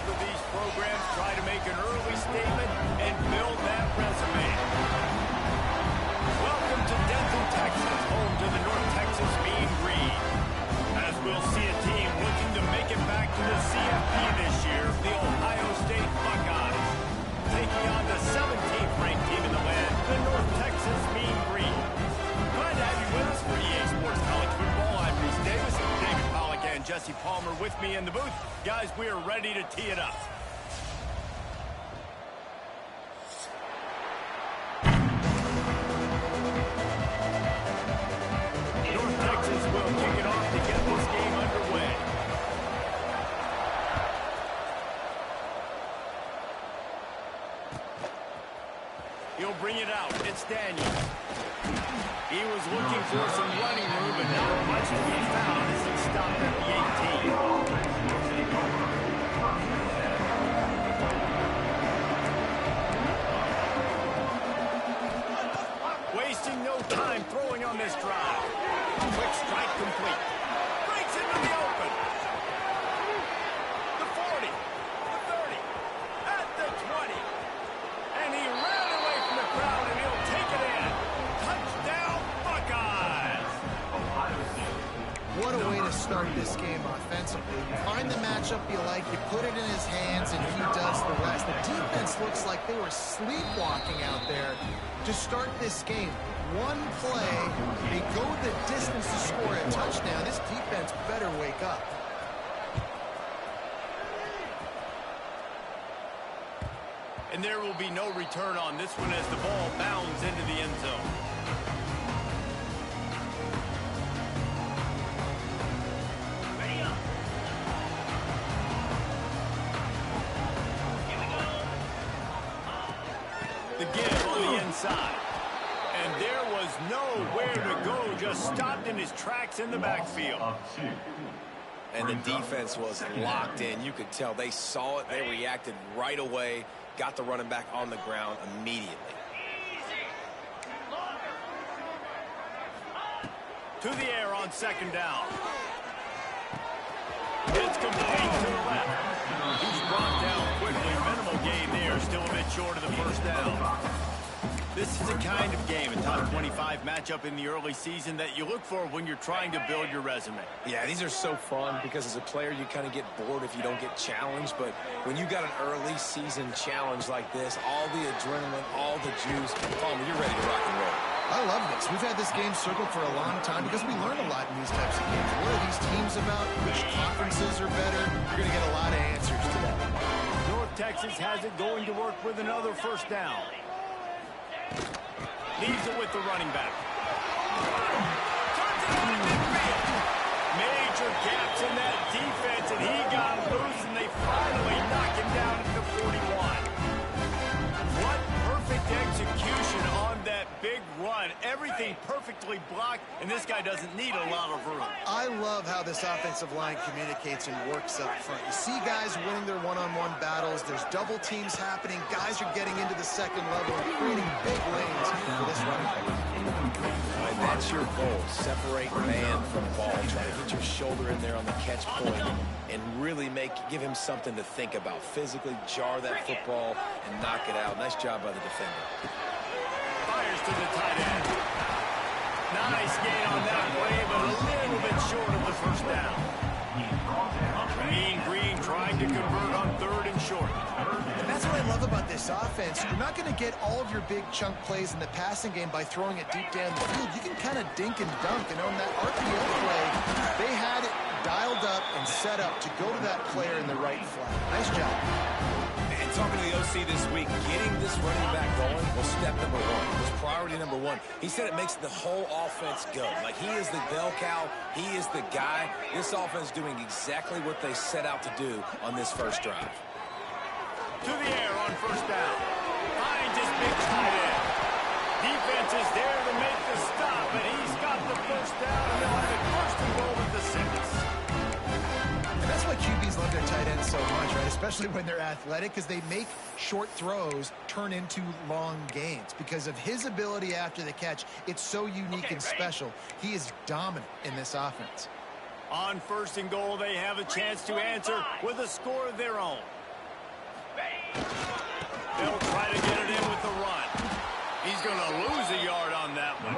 of these programs try to make an early statement and build that resume. Welcome to Denton, Texas, home to the North Texas Mean Green. As we'll see a team looking to make it back to the CFP this year, the Ohio State Buckeyes. Taking on the 17th ranked team in the land, the North Texas Mean Green. Glad to have you with us for EA Sports College Football. I'm Reese Davis, David Pollack and Jesse Palmer with me in the booth. Guys, we are ready to tee it up. North Texas will kick it off to get this game underway. He'll bring it out. It's Daniels. He was looking for some running room, but not much to be found as he stopped at the 18. Wasting no time throwing on this drive. Quick strike complete. Breaks into the open. The 40, the 30, at the 20. And he ran away from the crowd, and he'll take it in. Touchdown, Buckeyes! What a way to start this game offensively. You find the matchup you like, you put it in his hands, and he does the rest. The defense looks like they were sleepwalking out there to start this game. One play, they go the distance to score a touchdown. This defense better wake up. And there will be no return on this one as the ball bounds into the end zone. Ready up. Here we go. The give on the inside. And there was nowhere to go, just stopped in his tracks in the backfield. And the defense was locked in. You could tell they saw it. They reacted right away. Got the running back on the ground immediately. To the air on second down. It's complete to the left. He's brought down quickly. Minimal gain there. Still a bit short of the first down. This is the kind of game, a top 25 matchup in the early season that you look for when you're trying to build your resume. Yeah, these are so fun because as a player, you kind of get bored if you don't get challenged. But when you got an early season challenge like this, all the adrenaline, all the juice, Palmer, you're ready to rock and roll. I love this. We've had this game circled for a long time because we learn a lot in these types of games. What are these teams about? Which conferences are better? You're going to get a lot of answers to that. North Texas has it going to work with another first down. Leaves it with the running back. Turns it on midfield. Major gaps in that defense, and he got loose, and they finally knock him down at the 41. What perfect execution on that big run. Everything perfectly blocked, and this guy doesn't need a lot of room. I love how this offensive line communicates and works up front. You see guys winning their one-on-one battles. There's double teams happening. Guys are getting into the second level and creating big lanes for this running back. And that's your goal. Separate man from ball. Try to get your shoulder in there on the catch point and really give him something to think about. Physically jar that football and knock it out. Nice job by the defender. Fires to the tight end. Nice gain on that play, but a little bit short of the first down. Mean Green trying to convert on third and short. And that's what I love about this offense. You're not going to get all of your big chunk plays in the passing game by throwing it deep down the field. You can kind of dink and dunk. And on that RPO play, they had it dialed up and set up to go to that player in the right flat. Nice job. And talking to the OC this week, getting this running back going was step number one. It was priority number one. He said it makes the whole offense go. Like, he is the bell cow. He is the guy. This offense doing exactly what they set out to do on this first drive. To the air on first down. Finds his big tight end. Defense is there to make the stop, and he's got the first down, and they'll have it first and goal at the 6. And that's why QBs love their tight ends so much, right? Especially when they're athletic, because they make short throws turn into long gains. Because of his ability after the catch, it's so unique and special. He is dominant in this offense. On first and goal, they have a chance to answer with a score of their own. They'll try to get it in with the run. He's going to lose a yard on that one.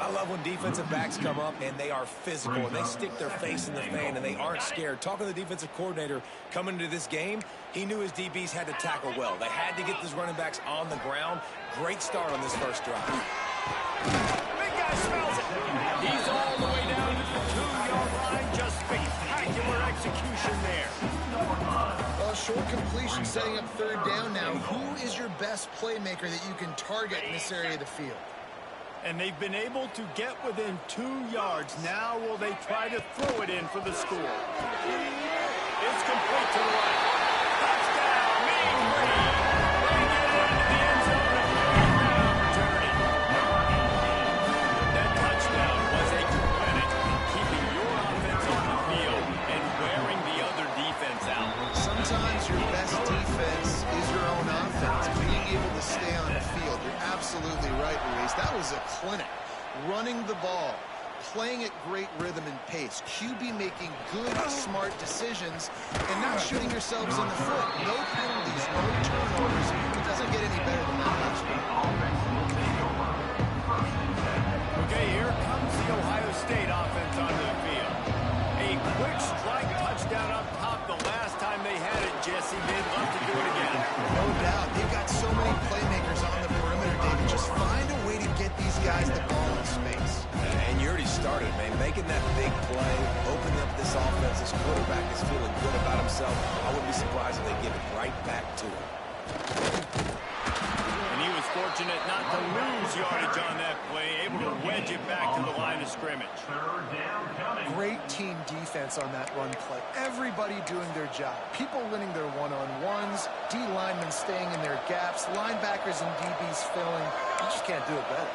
I love when defensive backs come up and they are physical and they stick their face in the fan and they aren't scared. Talking to the defensive coordinator coming into this game, he knew his DBs had to tackle well. They had to get these running backs on the ground. Great start on this first drive. Big guy smells it. He's all the way down to the 2-yard line. Just spectacular execution there. Well, short completion setting up third down now. Who is your best playmaker that you can target in this area of the field? And they've been able to get within 2 yards. Now will they try to throw it in for the score? It's complete to the right. Touchdown, Mean Green. They get it into the end zone and get that opportunity. That touchdown was a credit in keeping your offense on the field and wearing the other defense out. Sometimes your best defense is your own offense. Being able to stay on the field. You're absolutely right, Luis. That was a clinic. Running the ball, playing at great rhythm and pace. QB making good, smart decisions, and not shooting yourselves in the foot. No penalties, no turnovers. It doesn't get any better than that last one. Okay, here comes the Ohio State offense onto the field. A quick strike touchdown up top the last time they had it, Jesse. They'd love to do it again. No doubt. They've got so many playmakers on the perimeter, David. Just find a way to get these guys the ball in space. And you already started, man. Making that big play, opening up this offense. This quarterback is feeling good about himself. I wouldn't be surprised if they give it right back to him. And he was fortunate not to lose yardage on that play, able to wedge it back to the line of scrimmage. Great team defense on that run play. Everybody doing their job. People winning their one-on-ones, D linemen staying in their gaps, linebackers and DBs filling. You just can't do it better.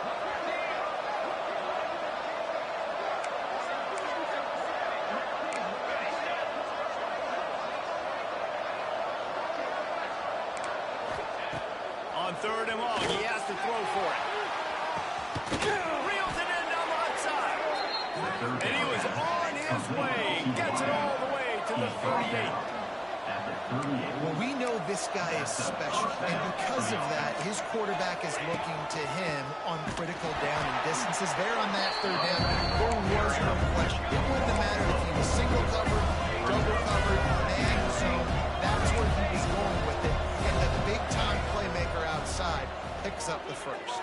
On third and long, he has to throw for it. Reels it in down the left side. And he was on his way. Gets it all the way to the 38. Well, we know this guy is special, and because of that, his quarterback is looking to him on critical down and distances. There on that third down, there was no question. It wouldn't have mattered if he was single covered, double covered, man zone. That's where he was going with it, and the big-time playmaker outside picks up the first.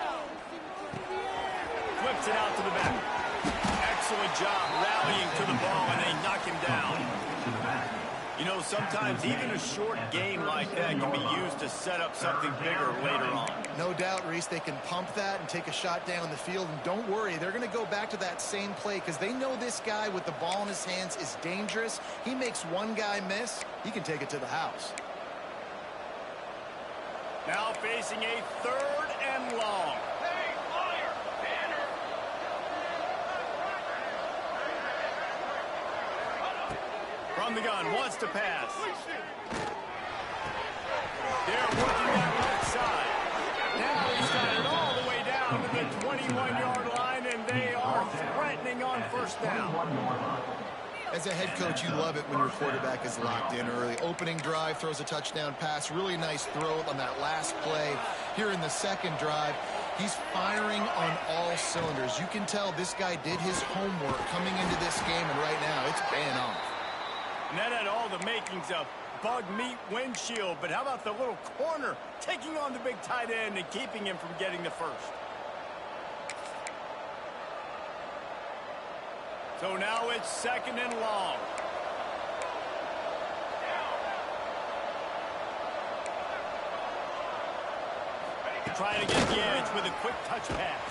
Flips it out to the back. Excellent job rallying to the ball, and they knock him down. You know, sometimes even a short game like that can be used to set up something bigger later on. No doubt, Reese, they can pump that and take a shot down the field. And don't worry, they're going to go back to that same play because they know this guy with the ball in his hands is dangerous. He makes one guy miss, he can take it to the house. Now facing a third and long. From the gun, wants to pass. They're working that left side. Now he's got it all the way down to the 21-yard line, and they are threatening on first down. As a head coach, you love it when your quarterback is locked in early. Opening drive, throws a touchdown pass. Really nice throw on that last play. Here in the second drive, he's firing on all cylinders. You can tell this guy did his homework coming into this game, and right now it's paying off. And that had all the makings of bug meat windshield, but how about the little corner taking on the big tight end and keeping him from getting the first? So now it's second and long. Trying to get the edge with a quick touch pass.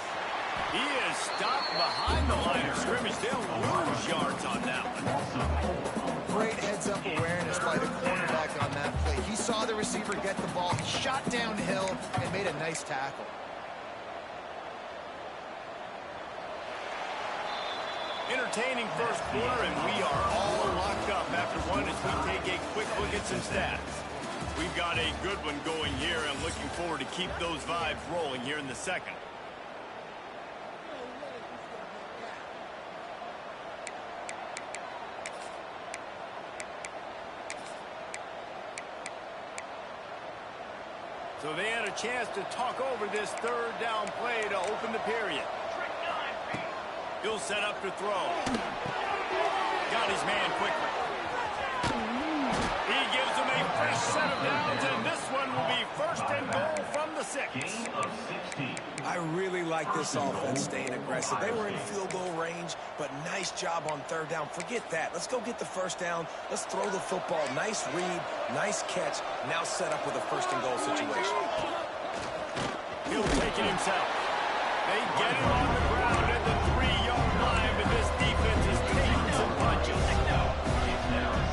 He is stopped behind the line of scrimmage. They'll lose yards on that one. Great heads-up awareness by the cornerback on that play. He saw the receiver get the ball. He shot downhill and made a nice tackle. Entertaining first quarter, and we are all locked up after one as we take a quick look at some stats. We've got a good one going here, and looking forward to keep those vibes rolling here in the second. So they had a chance to talk over this third down play to open the period. He'll set up to throw. Got his man quickly. He gives him a fresh set of downs, and this one will be first and goal from the 6. I really like this offense staying aggressive. They were in field goal range, but nice job on third down. Forget that. Let's go get the first down. Let's throw the football. Nice read, nice catch. Now set up with a first and goal situation. He'll take it himself. They get him on the ground at the 3-yard line, but this defense is taking some punches.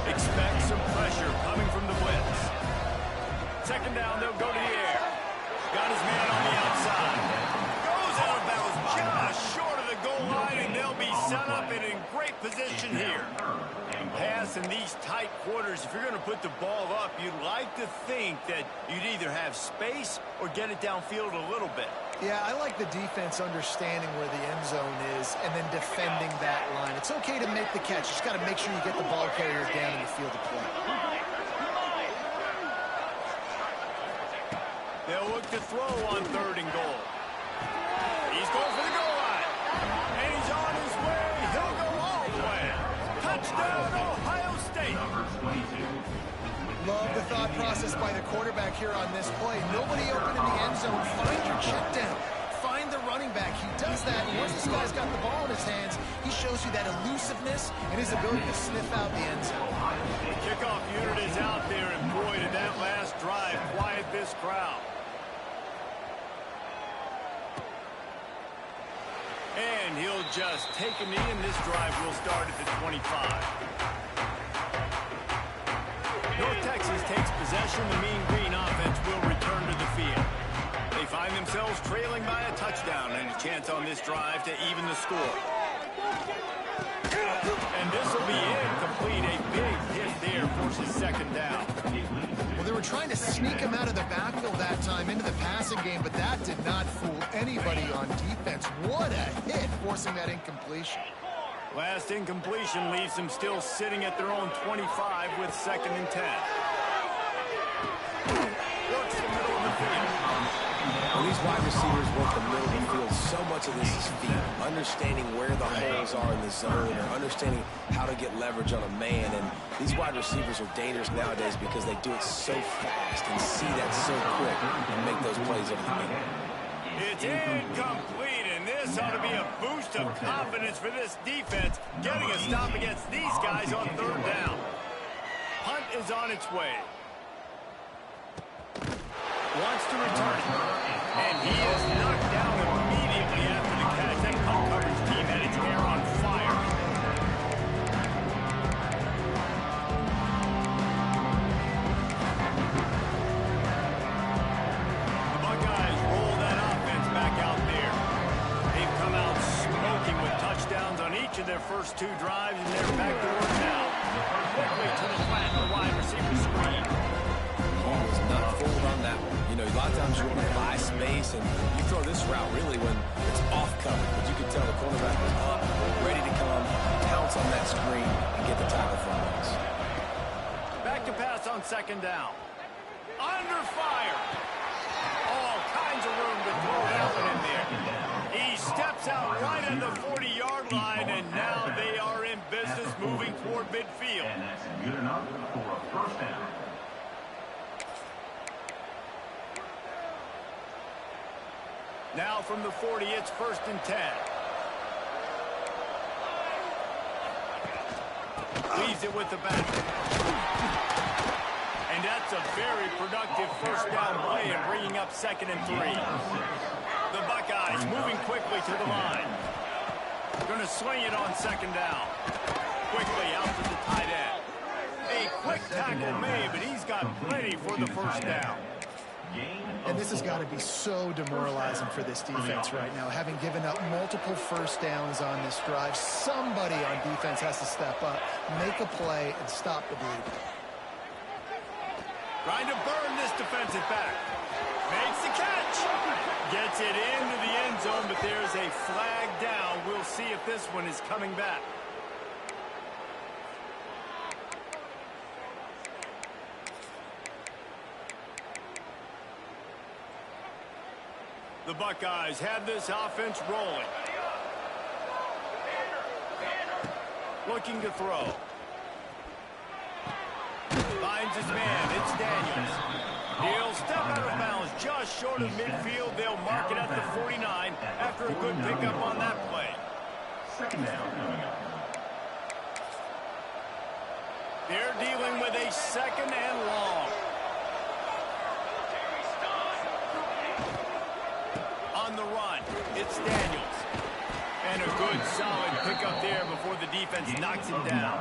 Expect some pressure coming from the blitz. Second down, they'll go to the air. Got his man on the outside. Goes out of bounds just short of the goal line, and they'll be set up and in great position here. Pass in these tight quarters, if you're going to put the ball up, you'd like to think that you'd either have space or get it downfield a little bit. Yeah, I like the defense understanding where the end zone is and then defending that line. It's okay to make the catch. You just got to make sure you get the ball carrier down in the field of play. They'll look to throw on third and goal. He's going for the goal line. And he's on his way. He'll go all the way. Touchdown, Ohio State. Love the thought process by the quarterback here on this play. Nobody open in the end zone. Find your check down. Find the running back. He does that. And once this guy's got the ball in his hands, he shows you that elusiveness and his ability to sniff out the end zone. The kickoff unit is out there, and boy, did that last drive quiet this crowd. And he'll just take a knee, and this drive will start at the 25. North Texas takes possession. The Mean Green offense will return to the field. They find themselves trailing by a touchdown and a chance on this drive to even the score. And this will be incomplete. A big hit there forces second down. Well, they were trying to sneak him out of the backfield that time into the passing game, but that did not fool anybody on defense. What a hit, forcing that incompletion. Last incompletion leaves them still sitting at their own 25 with second and 10. Works the middle of the field. When these wide receivers work the middle of the field, so much of this is feet, understanding where the holes are in the zone or understanding how to get leverage on a man. And these wide receivers are dangerous nowadays because they do it so fast and see that so quick and make those plays over the middle. It's incomplete, and this ought to be a boost of confidence for this defense, getting a stop against these guys on third down. Hunt is on its way. Wants to return it, and he is knocked down immediately after the catch. That punt coverage team had its hair on fire. The Buckeyes roll that offense back out there. They've come out smoking with touchdowns on each of their first 2 drives, and they're back to work now. Quickly to the flat, the wide receiver screen. Ball is not fooled on that one. You know, a lot of times you want to buy space, and you throw this route really when it's off cover. But you can tell the cornerback was up, ready to come, pounce on that screen, and get the tackle from us. Back to pass on second down. Under fire. All kinds of room to throw that one in there. He steps out right at the 40-yard line, and now they are in business moving toward midfield. And that's good enough for a first down. Now from the 40, it's first and 10. Leaves it with the back. And that's a very productive first down play and bringing up second and 3. The Buckeyes moving quickly to the line. Going to swing it on second down. Quickly out to the tight end. A quick tackle made, but he's got plenty for the first down. And this has got to be so demoralizing for this defense right now. Having given up multiple first downs on this drive, somebody on defense has to step up, make a play, and stop the bleeding. Trying to burn this defensive back. Makes the catch. Gets it into the end zone, but there's a flag down. We'll see if this one is coming back. The Buckeyes have this offense rolling. Looking to throw. Finds his man. It's Daniels. He'll step out of bounds just short of midfield. They'll mark it at the 49 after a good pickup on that play. Second down coming up. They're dealing with a second and long. On the run, it's Daniels. And a good solid pickup there before the defense knocks it down.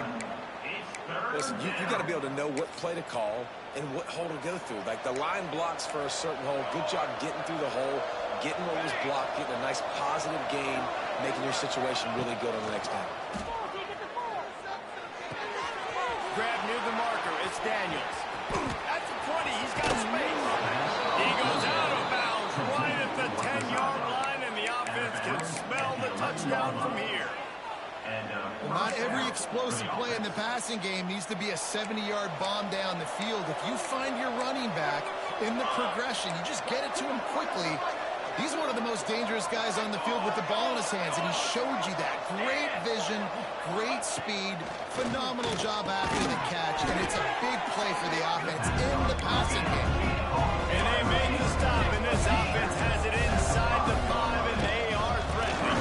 Listen, you got to be able to know what play to call and what hole to go through. Like the line blocks for a certain hole. Good job getting through the hole, getting what was blocked, getting a nice positive gain, making your situation really good on the next time. Grab near the marker. It's Daniels. At the 20, he's got space. He goes out of bounds right at the 10-yard line, and the offense can smell the touchdown from here. Well, not every explosive play in the passing game needs to be a 70-yard bomb down the field. If you find your running back in the progression, you just get it to him quickly. He's one of the most dangerous guys on the field with the ball in his hands, and he showed you that. Great vision, great speed, phenomenal job after the catch, and it's a big play for the offense in the passing game. And they made the stop, and this offense has it inside the 5, and they are threatening.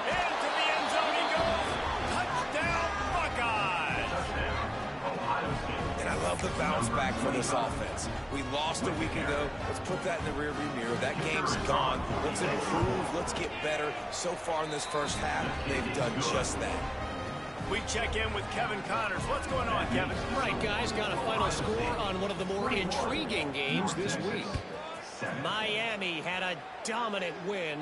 Into the end zone he goes. Touchdown, Buckeyes. And I love the bounce back for this offense. We lost a week ago. Let's put that in the rearview mirror. That game's gone. Let's improve. Let's get better. So far in this first half, they've done just that. We check in with Kevin Connors. What's going on, Kevin? Right, guys, got a final score on one of the more intriguing games this week. Miami had a dominant win,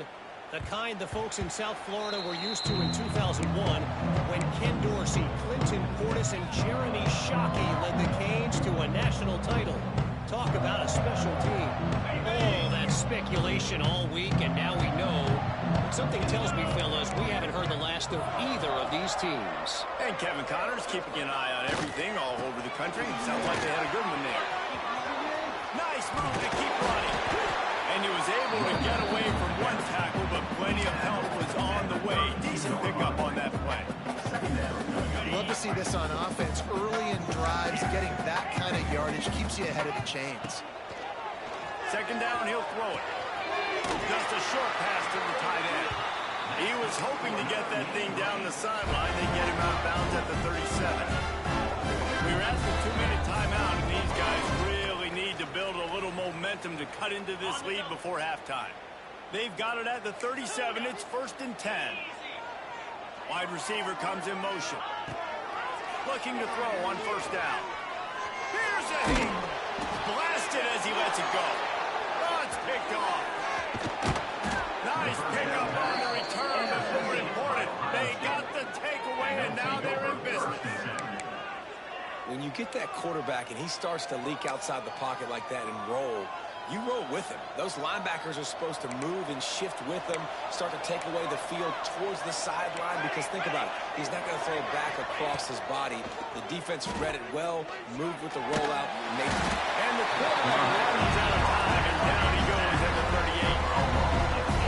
the kind the folks in South Florida were used to in 2001 when Ken Dorsey, Clinton Portis, and Jeremy Shockey led the Canes to a national title. Talk about a special team. All that speculation all week, and now we know. But something tells me, fellas, we haven't heard the last of either of these teams. And Kevin Connors keeping an eye on everything all over the country. Sounds like they had a good one there. Nice move to keep running. And he was able to get away from one tackle, but plenty of help was on the way. Decent pickup on that play. Love to see this on offense. Early in drives, getting that kind of yardage keeps you ahead of the chains. Second down, he'll throw it. Just a short pass to the tight end. He was hoping to get that thing down the sideline. They get him out of bounds at the 37. We were at the 2-minute timeout, and these guys really need to build a little momentum to cut into this lead before halftime. They've got it at the 37. It's 1st and 10. Wide receiver comes in motion. Looking to throw on 1st down. Here's a hit. Blasted as he lets it go. Oh, it's picked off. Nice pickup on the return, but more important, they got the takeaway, and now they're in business. When you get that quarterback and he starts to leak outside the pocket like that and roll, you roll with him. Those linebackers are supposed to move and shift with him, start to take away the field towards the sideline, because think about it, he's not going to throw it back across his body. The defense read it well, moved with the rollout, made it. And the quarterback runs out of time, and down he goes at the 38.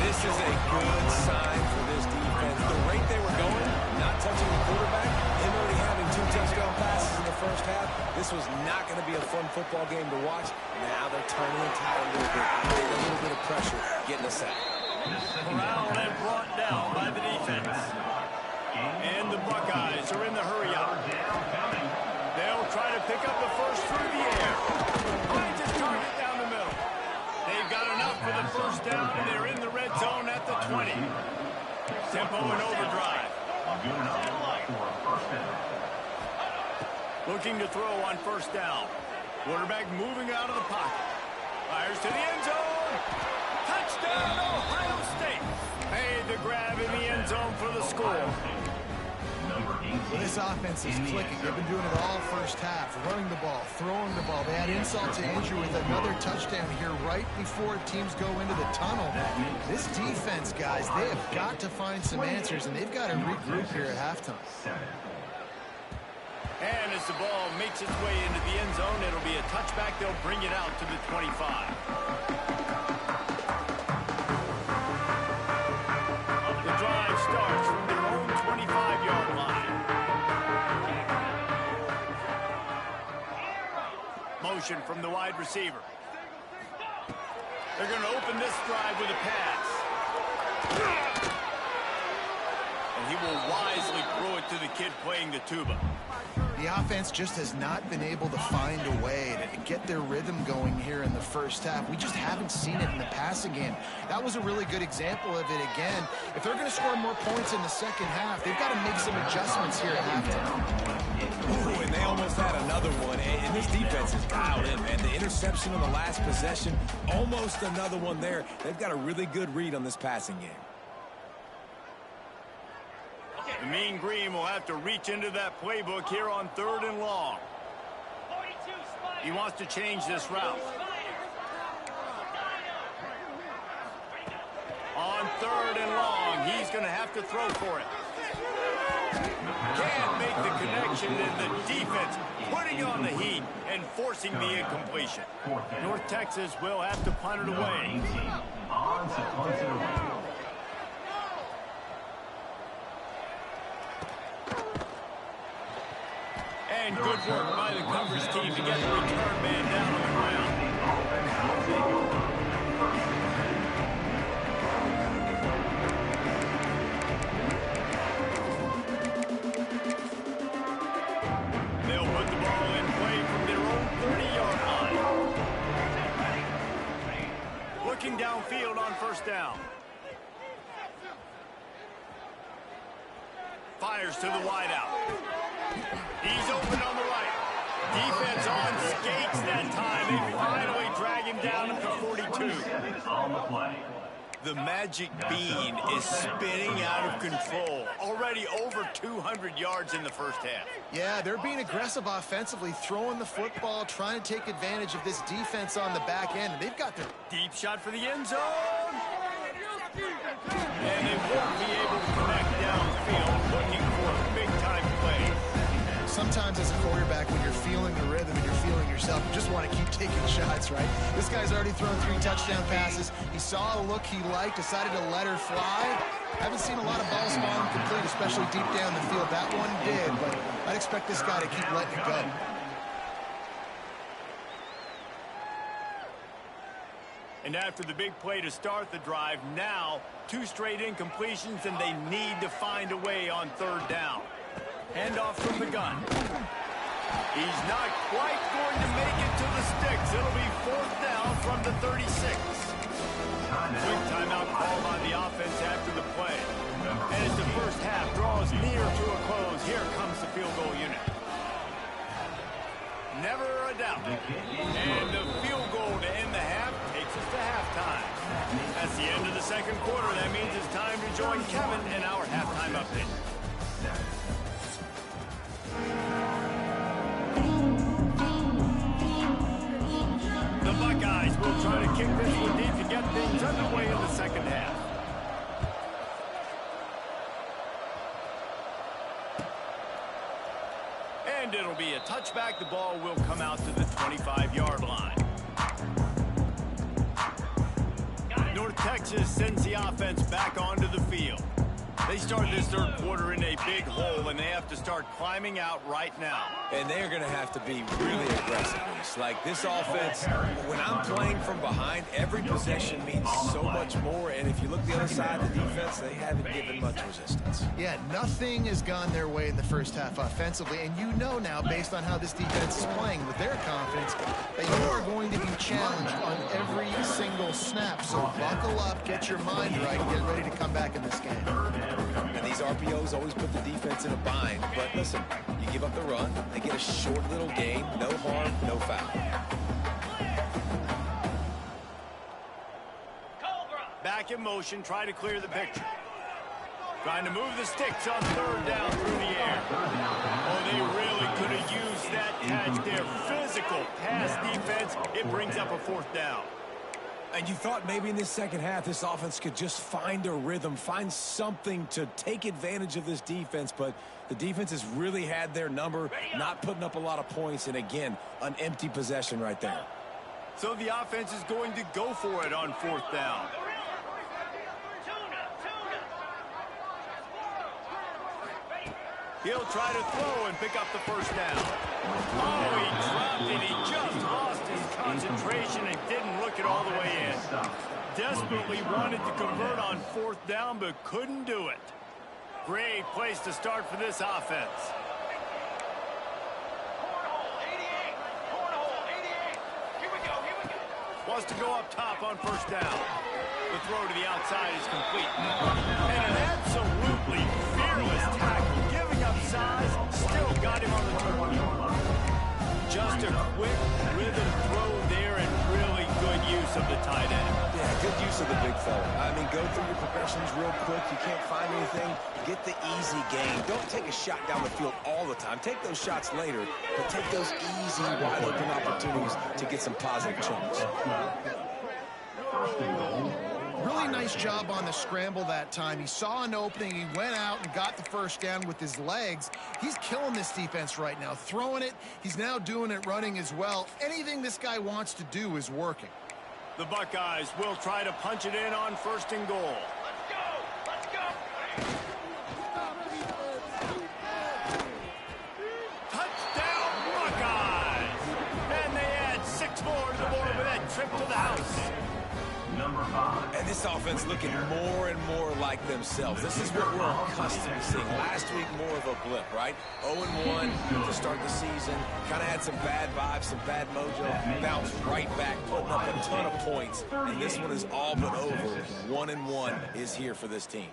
This is a good sign for this defense. The rate they were going, not touching the quarterback, him already having 2 touchdown passes in the first half, this was not going to be a fun football game to watch. Now they're turning the tide a little bit of pressure, getting a sack. Corralled and brought down by the defense. And the Buckeyes are in the hurry up. They'll try to pick up the first through the air. Finds his target down the middle. They've got enough for the 1st down, and they're in the red zone at the 20. Tempo and overdrive. Looking to throw on 1st down. Quarterback moving out of the pocket. Fires to the end zone. Touchdown, Ohio State. Made the grab in the end zone for the score. Well, this offense is clicking. They've been doing it all first half. Running the ball, throwing the ball. They had insult to injury with another touchdown here right before teams go into the tunnel. This defense, guys, they have got to find some answers, and they've got to regroup here at halftime. And as the ball makes its way into the end zone, it'll be a touchback. They'll bring it out to the 25. Motion from the wide receiver. They're going to open this drive with a pass. And he will wisely throw it to the kid playing the tuba. The offense just has not been able to find a way to get their rhythm going here in the first half. We just haven't seen it in the passing game. That was a really good example of it again. If they're going to score more points in the second half, they've got to make some adjustments here at halftime. Ooh, and they almost had another one. And this defense is dialed in, man. The interception on the last possession, almost another one there. They've got a really good read on this passing game. The Mean Green will have to reach into that playbook here on 3rd and long. He wants to change this route. On 3rd and long, he's going to have to throw for it. Can't make the connection, and the defense putting on the heat and forcing the incompletion. North Texas will have to punt it away. On to punt it away. And good work by the coverage team to get the return man down on the ground. They'll put the ball in play from their own 30-yard line. Looking downfield on 1st down. Fires to the wideout. He's open on the right. Defense on skates that time. They finally drag him down at the 42. On the play. The magic bean is spinning out of control. Already over 200 yards in the first half. Yeah, they're being aggressive offensively, throwing the football, trying to take advantage of this defense on the back end. And they've got their Deep shot for the end zone. And they won't be able to connect downfield, looking for a big-time play. Sometimes as a quarterback, when you're feeling the rhythm and you're feeling yourself, you just want to keep taking shots, right? This guy's already thrown 3 touchdown passes. He saw a look he liked, decided to let her fly. Haven't seen a lot of balls fall incomplete, especially deep down the field. That one did, but I'd expect this guy to keep letting it go. And after the big play to start the drive, now 2 straight incompletions, and they need to find a way on 3rd down. Handoff from the gun. He's not quite going to make it to the sticks. It'll be 4th down from the 36. Quick timeout called on the offense after the play. And as the first half draws near to a close, here comes the field goal unit. Never a doubt. And the field goal to end the half takes us to halftime. That's the end of the 2nd quarter. That means it's time to join Kevin in our halftime update. The Buckeyes will try to kick this one deep to get things underway in the 2nd half. And it'll be a touchback. The ball will come out to the 25-yard line. North Texas sends the offense back onto the field. They start this 3rd quarter in a big hole, and they have to start climbing out right now. And they're going to have to be really aggressive. Like this offense, when I'm playing from behind, every possession means so much more. And if you look the other side of the defense, they haven't given much resistance. Yeah, nothing has gone their way in the first half offensively. And you know now, based on how this defense is playing with their confidence, that you are going to be challenged on every single snap. So buckle up, get your mind right, and get ready to come back in this game. And these RPOs always put the defense in a bind. But listen, you give up the run, they get a short little gain, no harm, no foul. Back in motion, try to clear the picture. Trying to move the sticks on 3rd down through the air. Oh, they really could have used that catch there. Physical pass defense. It brings up a 4th down. And you thought maybe in this 2nd half, this offense could just find a rhythm, find something to take advantage of this defense. But the defense has really had their number, not putting up a lot of points. And again, an empty possession right there. So the offense is going to go for it on 4th down. He'll try to throw and pick up the 1st down. Oh, he dropped it. He just concentration and didn't look it all the way in. Desperately wanted to convert on 4th down, but couldn't do it. Great place to start for this offense. Wants to go up top on 1st down. The throw to the outside is complete. And an absolutely fearless tackle. Giving up size, still got him on the turn. Just a quick rhythm throw there and really good use of the tight end. Yeah, good use of the big fella. I mean, go through your progressions real quick. You can't find anything. Get the easy gain. Don't take a shot down the field all the time. Take those shots later, but take those easy, wide-open opportunities to get some positive chunks. Really nice job on the scramble that time. He saw an opening. He went out and got the 1st down with his legs. He's killing this defense right now. Throwing it. He's now doing it running as well. Anything this guy wants to do is working. The Buckeyes will try to punch it in on 1st and goal. Touchdown, Buckeyes! And they add 6 more to the board with that trip to the house. Number 5. And this offense looking more and more like themselves. This is what we're accustomed to seeing. Last week, more of a blip, right? 0-1 to start the season. Kind of had some bad vibes, some bad mojo. Bounced right back, putting up a ton of points. And this one is all but over. 1-1 is here for this team.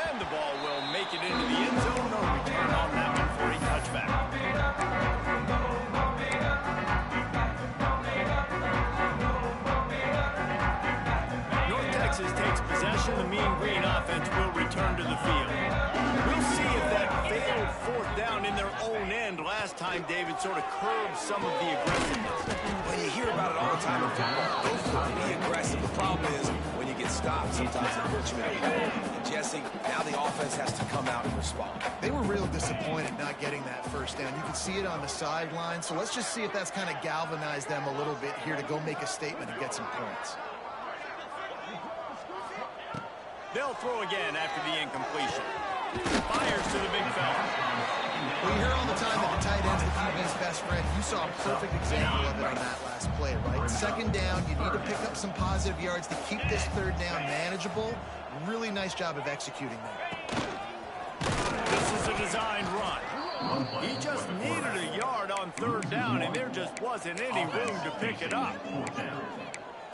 And the ball will make it into the end zone. No return on that one for a touchback. Texas takes possession. The Mean Green offense will return to the field. We'll see if that failed 4th down in their own end last time, David, sort of curbed some of the aggressiveness. Well, you hear about it all the time in football. Go for it, be aggressive. The problem is when you get stopped, sometimes it hurts you in the ball. And Jesse, now the offense has to come out and respond. They were real disappointed not getting that 1st down. You can see it on the sideline. So let's just see if that's kind of galvanized them a little bit here to go make a statement and get some points. They'll throw again after the incompletion. Fires to the big fella. Well, you hear all the time that the tight end's the QB's best friend. You saw a perfect example of it on that last play, right? 2nd down, you need to pick up some positive yards to keep this 3rd down manageable. Really nice job of executing that. This is a designed run. He just needed a yard on 3rd down, and there just wasn't any room to pick it up.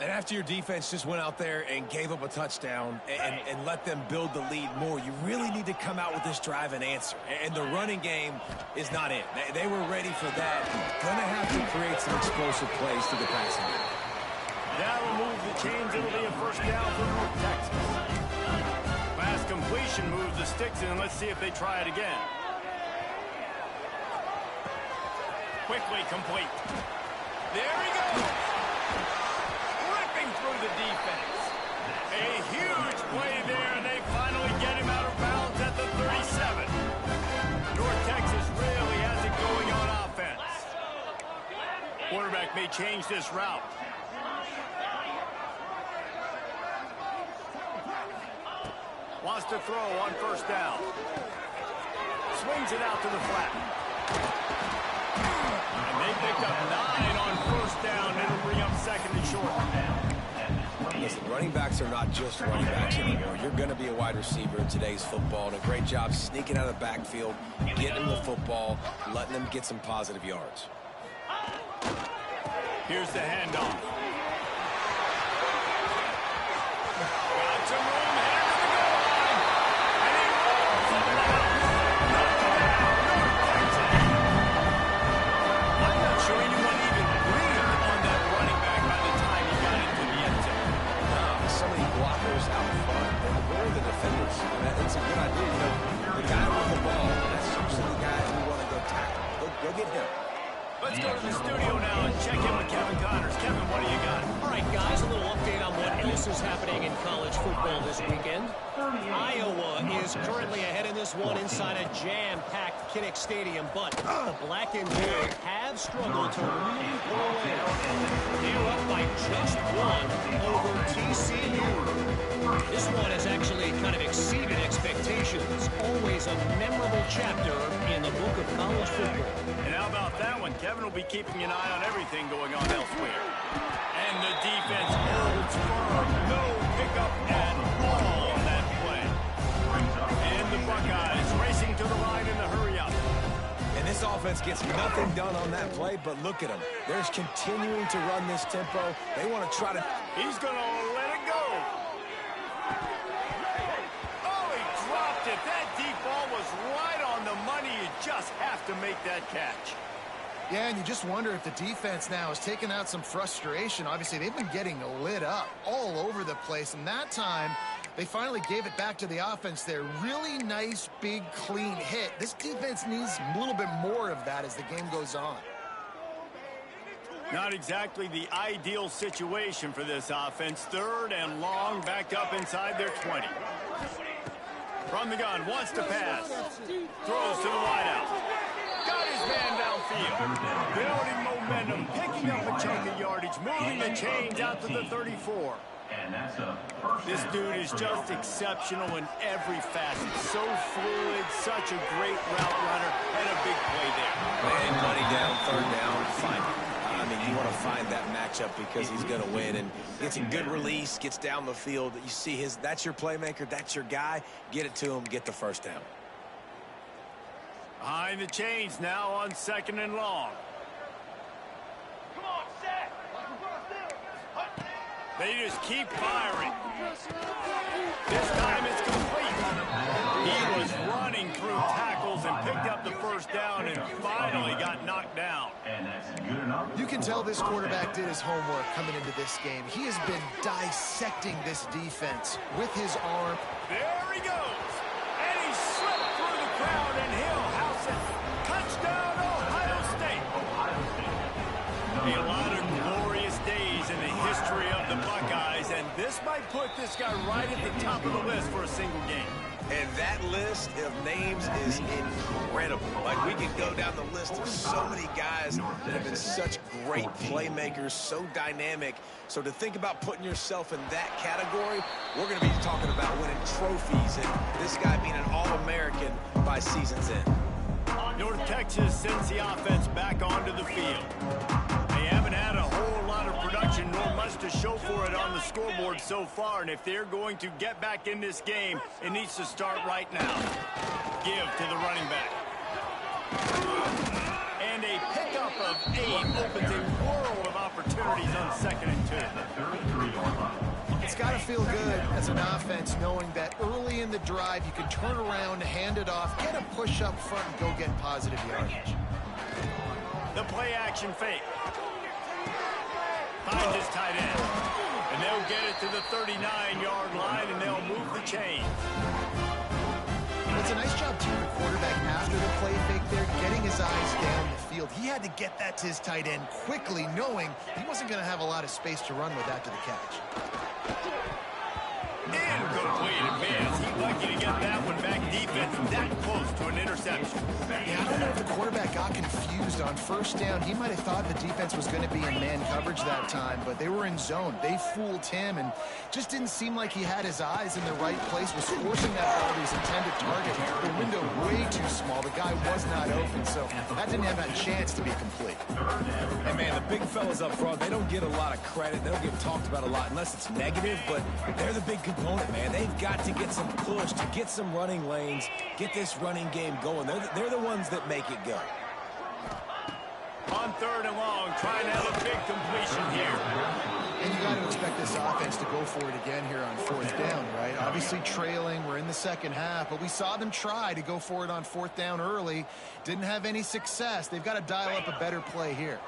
And after your defense just went out there and gave up a touchdown and let them build the lead more, you really need to come out with this drive and answer. And the running game is not it. They were ready for that. Gonna have to create some explosive plays to the passing game. That'll move the chains. It'll be a 1st down for North Texas. Pass completion moves the sticks in. Let's see if they try it again. Quickly complete. There he goes. Through the defense. A huge play there, and they finally get him out of bounds at the 37. North Texas really has it going on offense. Quarterback may change this route. Wants to throw on 1st down. Swings it out to the flat. And they picked up 9 on 1st down. It'll bring up 2nd and short. Listen, running backs are not just running backs anymore. You're going to be a wide receiver in today's football, and a great job sneaking out of the backfield, getting them the football, letting them get some positive yards. Here's the handoff. Got some room here to the goal line. And he rolls it out. I'm not sure anyone even breathed on that running back by the time he got into the end zone. So many blockers out front. Where are the defenders? That's a good idea. You know, the guy with the ball, that's usually the guy who want to go tackle. Go get him. Let's go to the studio now and check in with Kevin Connors. Kevin, what do you got? All right, guys, a little update on what else is happening in college football this weekend. Iowa is currently ahead in this one inside a jam-packed Kinnick Stadium, but the Black and Gold have struggled to really pull away. They're up by just 1 over TCU. This one has actually kind of exceeded expectations. Always a memorable chapter in the book of college football. And how about that one? Kevin will be keeping an eye on everything going on elsewhere. And the defense holds firm. No pickup at all on that play. And the Buckeyes racing to the line in the hurry-up. And this offense gets nothing done on that play, but look at them. They're continuing to run this tempo. They want to try to... He's going to let it go. Oh, he dropped it. That deep ball was right on the money. You just have to make that catch. Yeah, and you just wonder if the defense now has taken out some frustration. Obviously, they've been getting lit up all over the place, and that time they finally gave it back to the offense there. Really nice, big, clean hit. This defense needs a little bit more of that as the game goes on. Not exactly the ideal situation for this offense. 3rd and long, backed up inside their 20. From the gun, wants to pass. Throws to the wideout. Got his man downfield. Building momentum, picking up a chunk of yardage, moving the chains out to the 34. This dude is just exceptional in every facet. So fluid, such a great route runner, and a big play there. Man, money down, 3rd down, find it. I mean, you want to find that matchup because he's going to win, and gets a good release, gets down the field. You see that's your playmaker, that's your guy. Get it to him, get the 1st down. Behind the chains now on 2nd and long. They just keep firing. This time it's complete. He was running through tackles and picked up the 1st down and finally got knocked down. You can tell this quarterback did his homework coming into this game. He has been dissecting this defense with his arm. There he goes. And he slipped through the crowd, and he'll house it. Touchdown, Ohio State. A lot of glorious days in the history of the Buckeyes, and this might put this guy right at the top of the list for a single game. And that list of names is incredible. Like, we can go down the list of so many guys that have been such great playmakers, so dynamic. So to think about putting yourself in that category, we're going to be talking about winning trophies and this guy being an All-American by season's end. North Texas sends the offense back onto the field. They haven't had a whole lot of production, nor much to show for it on the scoreboard so far, and if they're going to get back in this game, it needs to start right now. Give to the running back. And a pickup of 8 opens a world of opportunities on 2nd and 2. It's got to feel good as an offense knowing that early in the drive you can turn around, hand it off, get a push up front, and go get positive yardage. The play action fake. Finds his tight end. And they'll get it to the 39-yard line, and they'll move the chain. It's a nice job, too, the quarterback after the play fake there, getting his eyes down the field. He had to get that to his tight end quickly, knowing he wasn't going to have a lot of space to run with after the catch. Incomplete pass. He's lucky to get that one back defense that close to an interception. Yeah, I don't know if the quarterback got confused on 1st down. He might have thought the defense was going to be in man coverage that time, but they were in zone. They fooled him and just didn't seem like he had his eyes in the right place, was forcing that ball to his intended target. The window way too small. The guy was not open, so that didn't have that chance to be complete. And man, the big fellas up front, they don't get a lot of credit. They don't get talked about a lot unless it's negative, but they're the big component, man. They've got to get some push, to get some running lanes, get this running game going. They're the ones that make it go. On 3rd and long, trying to have a big completion here. And you got to expect this offense to go for it again here on 4th down, right? Obviously trailing, we're in the 2nd half, but we saw them try to go for it on 4th down early. Didn't have any success. They've got to dial up a better play here.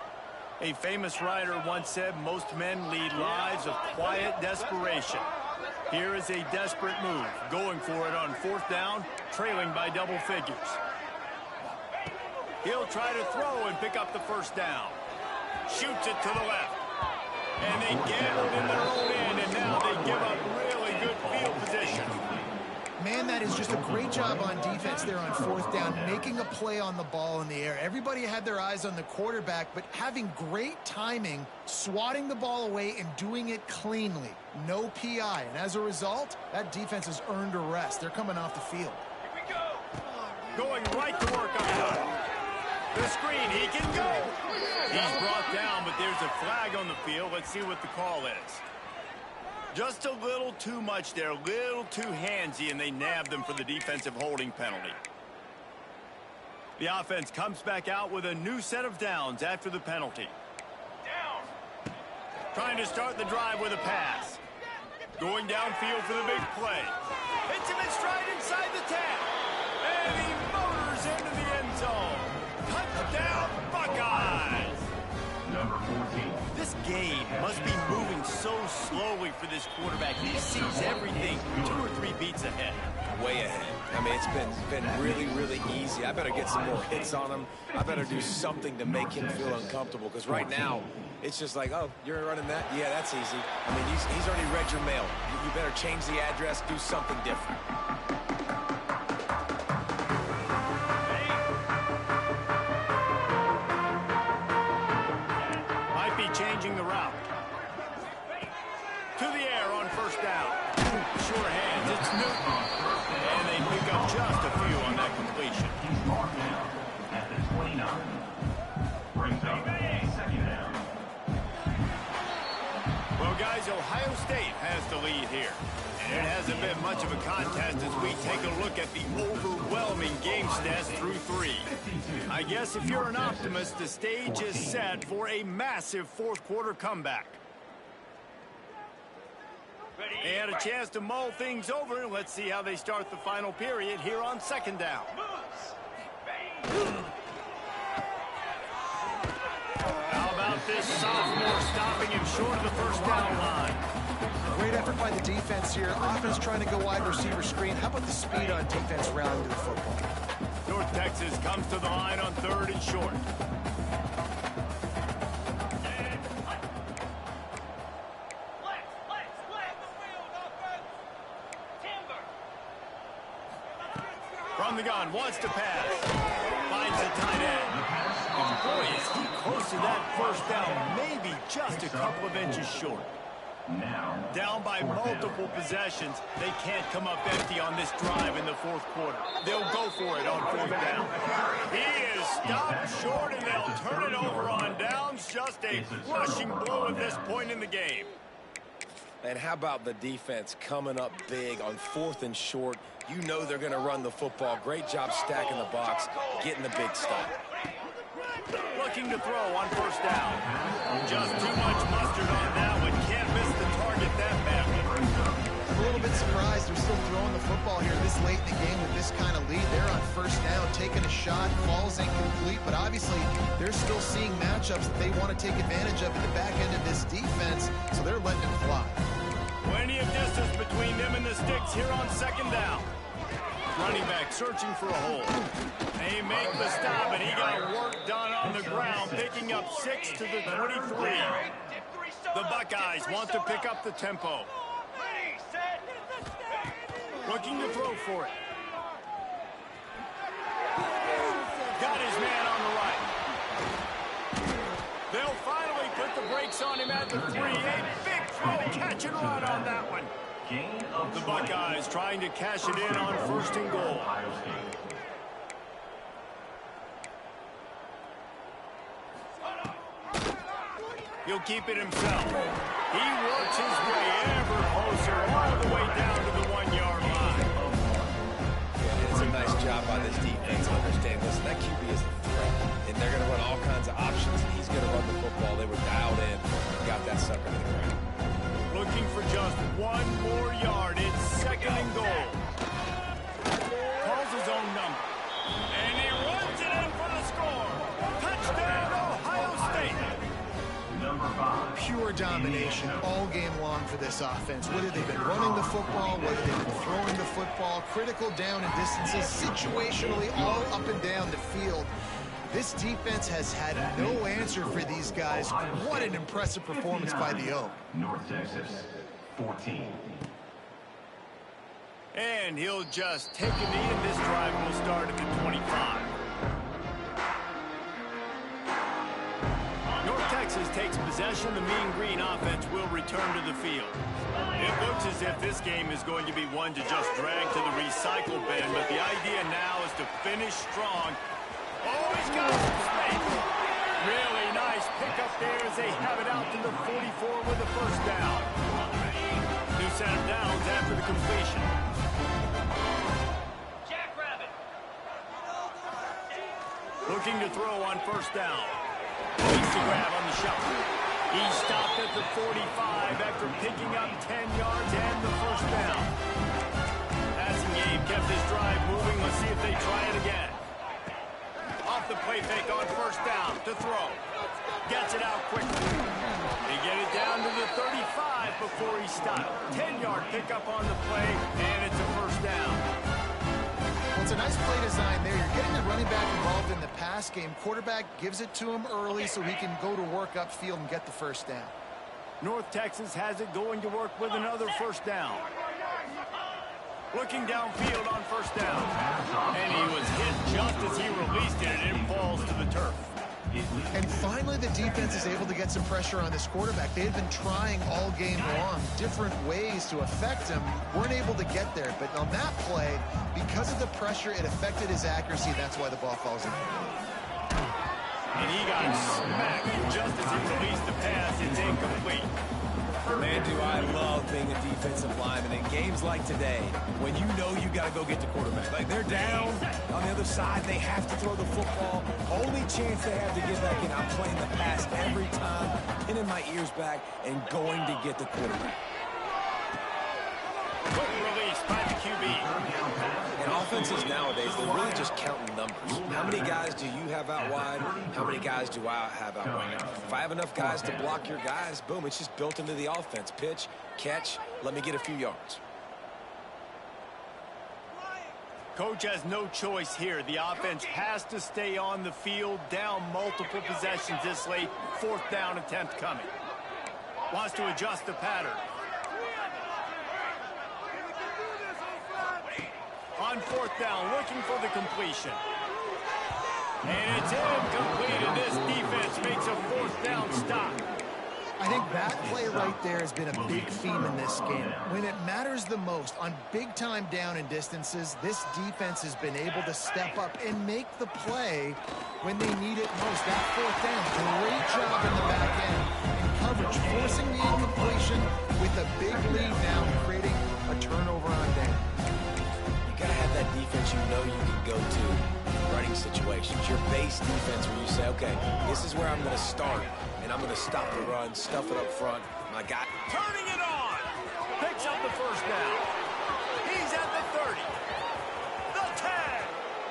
A famous writer once said, most men lead lives of quiet desperation. Here is a desperate move, going for it on 4th down, trailing by double figures. He'll try to throw and pick up the 1st down. Shoots it to the left. And they gambled in their own end, and now they give up really good field position. Man, that is just a great job on defense there on fourth down, making a play on the ball in the air. Everybody had their eyes on the quarterback, but having great timing, swatting the ball away and doing it cleanly. No PI, and as a result, that defense has earned a rest. They're coming off the field. Here we go. Going right to work up top. The screen, he can go. He's brought down, but there's a flag on the field. Let's see what the call is. Just a little too much there, a little too handsy, and they nabbed them for the defensive holding penalty. The offense comes back out with a new set of downs after the penalty. Down. Trying to start the drive with a pass. Going downfield for the big play. Hits him in stride inside the 10. And he motors into the end zone. Touchdown, Buckeyes! Number 14. This game must be moving so slowly for this quarterback. He sees everything 2 or 3 beats ahead. Way ahead. I mean, it's been really, really easy. I better get some more hits on him. I better do something to make him feel uncomfortable, because right now, it's just like, oh, you're running that? Yeah, that's easy. I mean, he's already read your mail. You better change the address, do something different. Changing the route. To the air on first down. Sure hands, it's Newton. And they pick up just a few on that completion. He's marked down at the 29. Brings up second down. Well, guys, Ohio State has the lead here. And it hasn't been much of a contest as we take a look at the overwhelming game stats through 3. I guess if you're an optimist, the stage is set for a massive fourth quarter comeback. They had a chance to mull things over, and let's see how they start the final period here on second down. How about this sophomore stopping him short of the first down line? Great effort by the defense here. Offense trying to go wide receiver screen. How about the speed on defense rallying to the football? North Texas comes to the line on 3rd and short. From the gun, wants to pass. Finds the tight end. Boy, is he close to that first down. Maybe just a couple of inches short. Now, down by multiple possessions, they can't come up empty on this drive in the fourth quarter. They'll go for it on 4th down. He is stopped short, and they'll turn it over on downs. Just a crushing blow at this point in the game. And how about the defense coming up big on 4th and short? You know they're going to run the football. Great job stacking the box, getting the big stop. Looking to throw on 1st down. Just too much mustard on that one. Can't miss the target that badly. A little bit surprised they're still throwing the football here this late in the game with this kind of lead. They're on 1st down, taking a shot, falls incomplete, but obviously they're still seeing matchups that they want to take advantage of at the back end of this defense, so they're letting them fly. Plenty of distance between them and the sticks here on 2nd down. Running back searching for a hole. They make the stop, and he got work done on the ground, picking up 6 to the 23. The Buckeyes want to pick up the tempo. Looking to throw for it. Got his man on the right. They'll finally put the brakes on him at the 3. A big throw, catch and run on that one. The Buckeyes trying to cash it in on 1st and goal. He'll keep it himself. He works his way ever closer, all the way down to the 1-yard line. Yeah, it's a nice job by this defense to understand, listen, that QB is a threat, and they're going to run all kinds of options, and he's going to run the football. They were dialed in, got that sucker to the ground. Looking for just 1 more yard. It's 2nd and goal. Calls his own number. And he runs it in for the score. Touchdown, Ohio State. Number 5. Pure domination all game long for this offense. Whether they've been running the football, whether they've been throwing the football, critical down and distances, situationally all up and down the field. This defense has had no answer for these guys. What an impressive performance by the O. North Texas, 14. And he'll just take a knee, and this drive will start at the 25. North Texas takes possession. The Mean Green offense will return to the field. It looks as if this game is going to be one to just drag to the recycle bin, but the idea now is to finish strong. Oh, he's got some space. Really nice pickup there as they have it out to the 44 with a first down. New set of downs after the completion. Looking to throw on first down. Needs to grab on the shot. He stopped at the 45 after picking up 10 yards and the first down. Passing game kept his drive moving. Let's see if they try it again. Off the play fake on first down to throw. Gets it out quickly. They get it down to the 35 before he stopped. 10-yard pickup on the play, and it's a first down. Well, it's a nice play design there. You're getting the running back involved in the pass game. Quarterback gives it to him early so he can go to work upfield and get the first down. North Texas has it going to work with another first down. Looking downfield on first down. And he was hit just as he released it, and it falls to the turf. And finally, the defense is able to get some pressure on this quarterback. They had been trying all game long, different ways to affect him. Weren't able to get there. But on that play, because of the pressure, it affected his accuracy. That's why the ball falls in. And he got smacked just as he released the pass. It's incomplete. Man, do I love being a defensive lineman in games like today when you know you got to go get the quarterback. Like, they're down on the other side. They have to throw the football. Only chance they have to get back in. I'm playing the pass every time, pinning my ears back and going to get the quarterback. Quick release by the QB. And offenses nowadays, they're really just counting numbers. How many guys do you have out wide? How many guys do I have out wide? If I have enough guys to block your guys, boom, it's just built into the offense. Pitch, catch, let me get a few yards. Coach has no choice here. The offense has to stay on the field, down multiple possessions this late. Fourth down attempt coming. Wants to adjust the pattern. On fourth down, looking for the completion. And it's incomplete, and this defense makes a fourth down stop. I think that play right there has been a big theme in this game. When it matters the most, on big-time down and distances, this defense has been able to step up and make the play when they need it most. That fourth down, great job in the back end in coverage, forcing the incompletion with a big lead now, creating a turnover on down. You gotta have that defense you know you can go to running situations. Your base defense where you say, okay, this is where I'm gonna start, and I'm gonna stop the run, stuff it up front. My guy Turning it on. Picks up the first down. He's at the 30. The 10.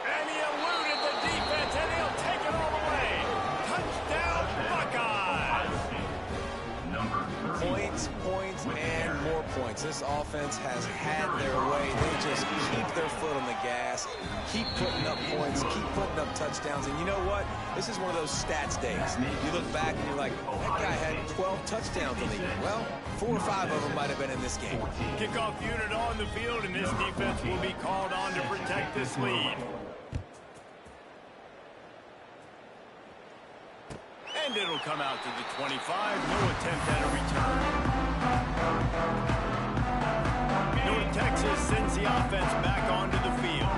And he eluded the defense, and he'll take it all the way. Touchdown, Buckeyes. points, and more points. This offense has had their way. They just keep their foot on the gas, keep putting up points, keep putting up touchdowns. And you know what? This is one of those stats days. You look back and you're like, that guy had 12 touchdowns in the year. Well, 4 or 5 of them might have been in this game. Kickoff unit on the field, and this defense will be called on to protect this lead. And it'll come out to the 25. No attempt at a return. North Texas sends the offense back onto the field.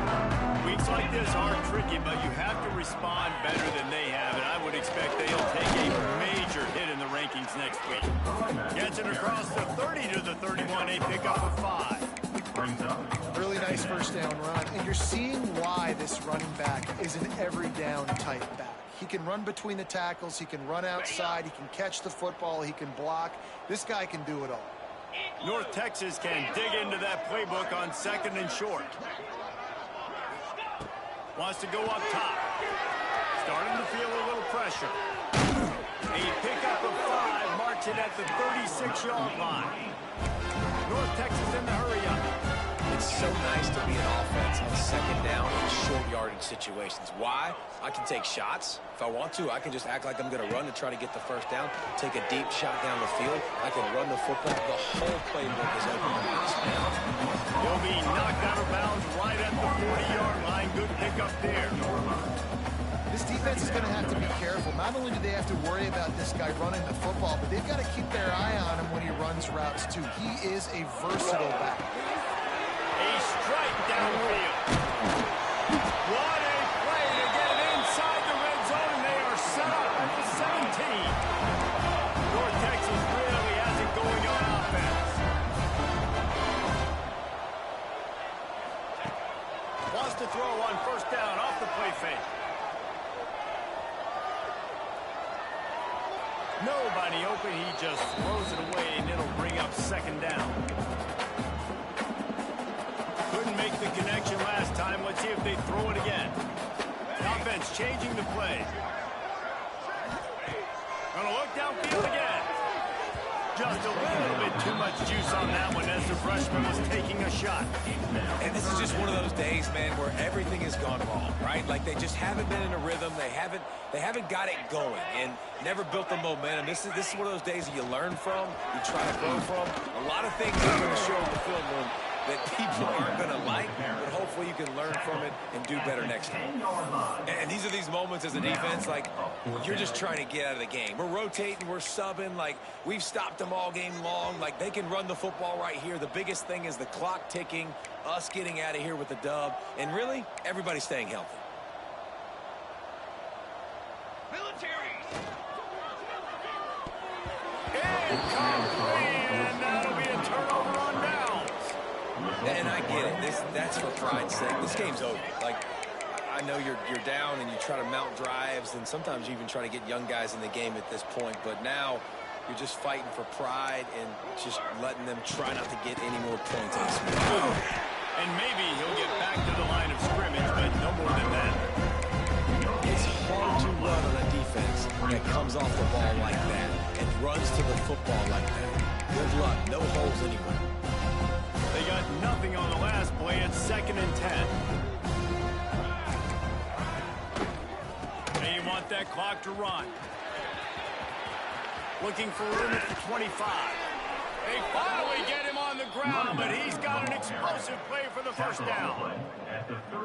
Weeks like this are tricky, but you have to respond better than they have, and I would expect they'll take a major hit in the rankings next week. Gets it across the 30 to the 31, a pickup of 5. Really nice first down run, and you're seeing why this running back is an every down type back. He can run between the tackles, he can run outside, he can catch the football, he can block. This guy can do it all. North Texas can dig into that playbook on 2nd and short. Wants to go up top. Starting to feel a little pressure. A pickup of 5 marks it at the 36-yard line. North Texas in the hurry up. It's so nice to be an offense on second down in short yardage situations. Why? I can take shots. If I want to, I can just act like I'm going to run to try to get the first down, take a deep shot down the field. I can run the football. The whole playbook is open to this. He'll be knocked out of bounds right at the 40-yard line. Good pickup there. This defense is going to have to be careful. Not only do they have to worry about this guy running the football, but they've got to keep their eye on him when he runs routes, too. He is a versatile back. A strike downfield. What a play to get it inside the red zone, and they are set up at the 17. North Texas really has it going on offense. Wants to throw on first down off the play fake. Nobody open, he just throws it away, and it'll bring up second down. Couldn't make the connection last time. Let's see if they throw it again. Offense changing the play. Gonna look downfield again. Just a little bit too much juice on that one as the freshman was taking a shot. And this is just one of those days, man, where everything has gone wrong, right? Like they just haven't been in a rhythm. They haven't got it going and never built the momentum. This is one of those days that you learn from, you try to grow from. A lot of things are going to show in the film room that people aren't going to like, but hopefully you can learn from it and do better next time. And these are these moments as a defense, like, you're just trying to get out of the game. We're rotating, we're subbing, like, we've stopped them all game long. Like, they can run the football right here. The biggest thing is the clock ticking, us getting out of here with the dub, and really, everybody staying healthy. And that'll be a turnover on downs. And I get it. That's for pride's sake. This game's over. Like, I know you're down and you try to mount drives, and sometimes you even try to get young guys in the game at this point. But now you're just fighting for pride and just letting them try not to get any more points on this one. And maybe he'll get back to the line of scrimmage, but no more than that. It's hard to run on a defense that comes off the ball like that and runs to the football like that. Good luck. No holes anywhere. They got nothing on the last play. It's 2nd and 10. They want that clock to run. Looking for room at the 25. They finally get him on the ground, but he's got an explosive play for the first down.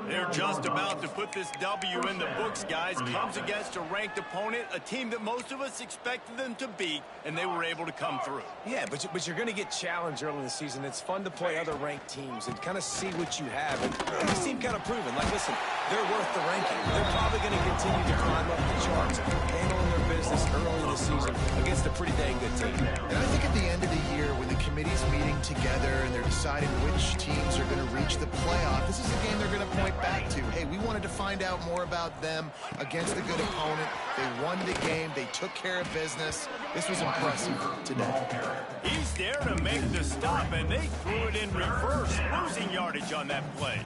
They're just about to put this W in the books, guys. Comes against a ranked opponent, a team that most of us expected them to beat, and they were able to come through. Yeah, but you're going to get challenged early in the season. It's fun to play other ranked teams and kind of see what you have. And this team kind of proven, like, listen, they're worth the ranking. They're probably going to continue to climb up the charts, handling their business early in the season against a pretty dang good team. And I think at the end of the year, when the committee's meeting together and they're deciding which teams are going to reach the playoff, this is a game they're going to point back to. Hey, we wanted to find out more about them against a good opponent. They won the game. They took care of business. This was impressive today. He's there to make the stop, and they threw it in reverse, losing yardage on that play.